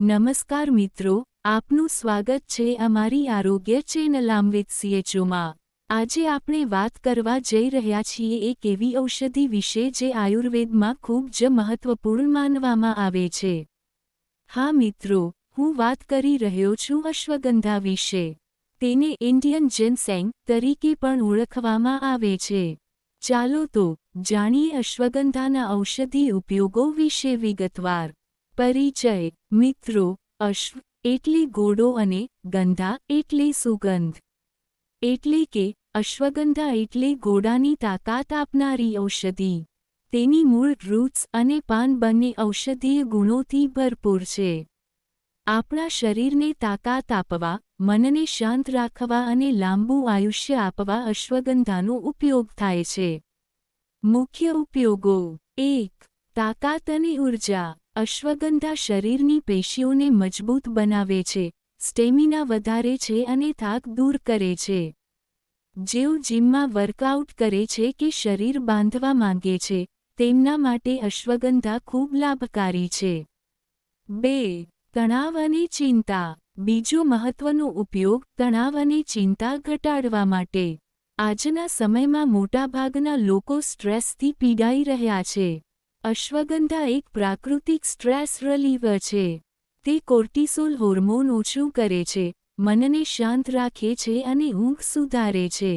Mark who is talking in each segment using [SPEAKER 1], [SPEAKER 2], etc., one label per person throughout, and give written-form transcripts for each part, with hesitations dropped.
[SPEAKER 1] નમસ્કાર મિત્રો, આપનું સ્વાગત છે અમારી આરોગ્ય ચેનલ અમૃતસીએચઓમાં। આજે આપણે વાત કરવા જઈ રહ્યા છીએ એક એવી ઔષધિ વિશે જે આયુર્વેદમાં ખૂબ જ મહત્વપૂર્ણ માનવામાં આવે છે। હા મિત્રો, હું વાત કરી રહ્યો છું અશ્વગંધા વિશે। તેને ઇન્ડિયન જિનસેંગ તરીકે પણ ઓળખવામાં આવે છે। ચાલો તો જાણીએ અશ્વગંધાના ઔષધિ ઉપયોગો વિશે વિગતવાર। પરિચય। મિત્રો, અશ્વ એટલે ઘોડો અને ગંધા એટલે સુગંધ। એટલે કે અશ્વગંધા એટલે ઘોડાની તાકાત આપનારી ઔષધિ। તેની મૂળ રૂટ્સ અને પાન બંને ઔષધીય ગુણોથી ભરપૂર છે। આપણા શરીરને તાકાત આપવા, મનને શાંત રાખવા અને લાંબુ આયુષ્ય આપવા અશ્વગંધાનો ઉપયોગ થાય છે। મુખ્ય ઉપયોગો। 1. તાકાત અને ઊર્જા। અશ્વગંધા શરીરની પેશીઓને મજબૂત બનાવે છે, સ્ટેમિના વધારે છે અને થાક દૂર કરે છે। જેઓ જીમમાં વર્કઆઉટ કરે છે કે શરીર બાંધવા માંગે છે, તેમના માટે અશ્વગંધા ખૂબ લાભકારી છે। 2. તણાવ અને ચિંતા। બીજો મહત્વનો ઉપયોગ તણાવ અને ચિંતા ઘટાડવા માટે। આજના સમયમાં મોટાભાગના લોકો સ્ટ્રેસથી પીડાઈ રહ્યા છે। અશ્વગંધા એક પ્રાકૃતિક સ્ટ્રેસ રિલીવર છે। તે કોર્ટિસોલ હોર્મોન ઓછું કરે છે, મનને શાંત રાખે છે અને ઊંઘ સુધારે છે।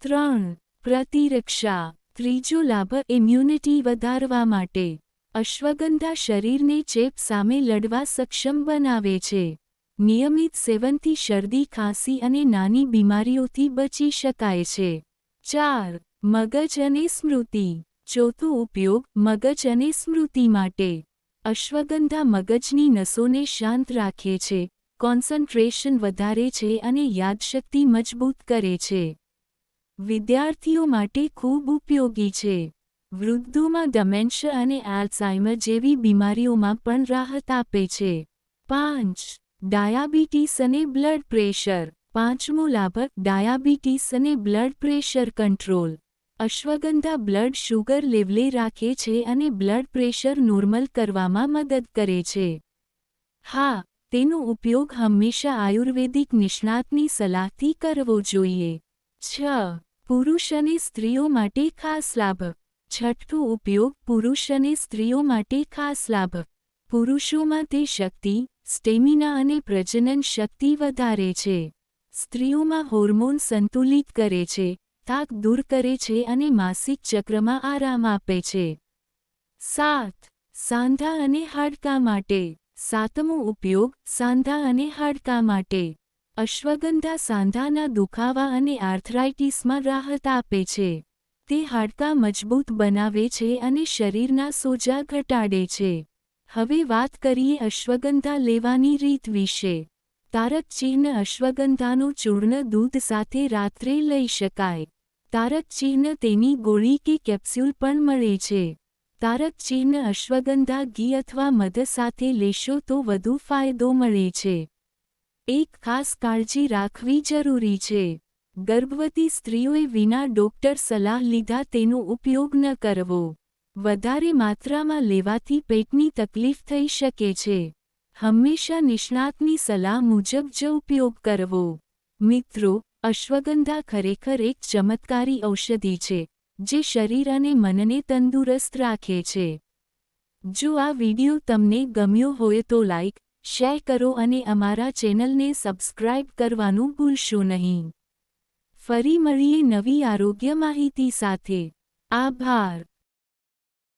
[SPEAKER 1] 3. પ્રતિરક્ષા। ત્રીજો લાભ ઇમ્યુનિટી વધારવા માટે। અશ્વગંધા શરીરને ચેપ સામે લડવા સક્ષમ બનાવે છે। નિયમિત સેવનથી શરદી, ખાંસી અને નાની બીમારીઓથી બચી શકાય છે। 4. મગજ અને સ્મૃતિ। ચોથો ઉપયોગ મગજ અને સ્મૃતિ માટે। અશ્વગંધા મગજની નસોને શાંત રાખે છે, કોન્સન્ટ્રેશન વધારે છે અને યાદશક્તિ મજબૂત કરે છે। વિદ્યાર્થીઓ માટે ખૂબ ઉપયોગી છે। વૃદ્ધોમાં ડેમેન્શિયા અને આલ્ઝાઇમર જેવી બીમારીઓમાં પણ રાહત આપે છે। 5. ડાયાબિટીસ અને બ્લડ પ્રેશર। પાંચમો લાભ ડાયાબિટીસ અને blood pressure control. Ashwagandha blood sugar લેવલે રાખે છે અને બ્લડ પ્રેશર નોર્મલ કરવામાં મદદ કરે છે। હા, તેનો ઉપયોગ હંમેશા આયુર્વેદિક નિષ્ણાતની સલાહથી કરવો જોઈએ। 6. પુરુષ અને સ્ત્રીઓ માટે ખાસ લાભ। છઠ્ઠો ઉપયોગ પુરુષ અને સ્ત્રીઓ માટે ખાસ લાભ। પુરુષોમાં તે શક્તિ, સ્ટેમિના અને પ્રજનન શક્તિ વધારે છે। સ્ત્રીઓમાં હોર્મોન સંતુલિત કરે છે, થાક દૂર કરે છે અને માસિક ચક્રમાં આરામ આપે છે। 7. સાંધા અને હાડકાં માટે। સાતમો ઉપયોગ સાંધા અને હાડકાં માટે। અશ્વગંધા સાંધાના દુખાવા અને આર્થરાઇટિસમાં રાહત આપે છે। તે હાડકાં મજબૂત બનાવે છે અને શરીરના સોજા ઘટાડે છે। હવે વાત કરીએ અશ્વગંધા લેવાની રીત વિશે। તારક ચિહ્ન। અશ્વગંધાનો ચૂર્ણ દૂધ સાથે રાત્રે લઈ શકાય। તારક ચિહ્ન તેની ગોળી કે કેપ્સ્યુલ પણ મળે છે। તારક ચિહ્ન અશ્વગંધા ઘી અથવા મધ સાથે લેશો તો વધુ ફાયદો મળે છે। એક ખાસ કાળજી રાખવી જરૂરી છે। ગર્ભવતી સ્ત્રીઓએ વિના ડોક્ટર સલાહ લીધા તેનો ઉપયોગ ન કરવો। વધારે માત્રામાં લેવાથી પેટની તકલીફ થઈ શકે છે। હંમેશા નિષ્ણાતની સલાહ મુજબ જ ઉપયોગ કરવો। મિત્રો, અશ્વગંધા ખરેખર એક ચમત્કારી ઔષધિ છે, જે શરીર અને મનને તંદુરસ્ત રાખે છે। જો આ વિડિયો તમને ગમ્યો હોય તો લાઇક, શેર કરો અને અમારા ચેનલને સબસ્ક્રાઇબ કરવાનું ભૂલશો નહીં। ફરી મળીએ નવી આરોગ્ય માહિતી સાથે। આભાર।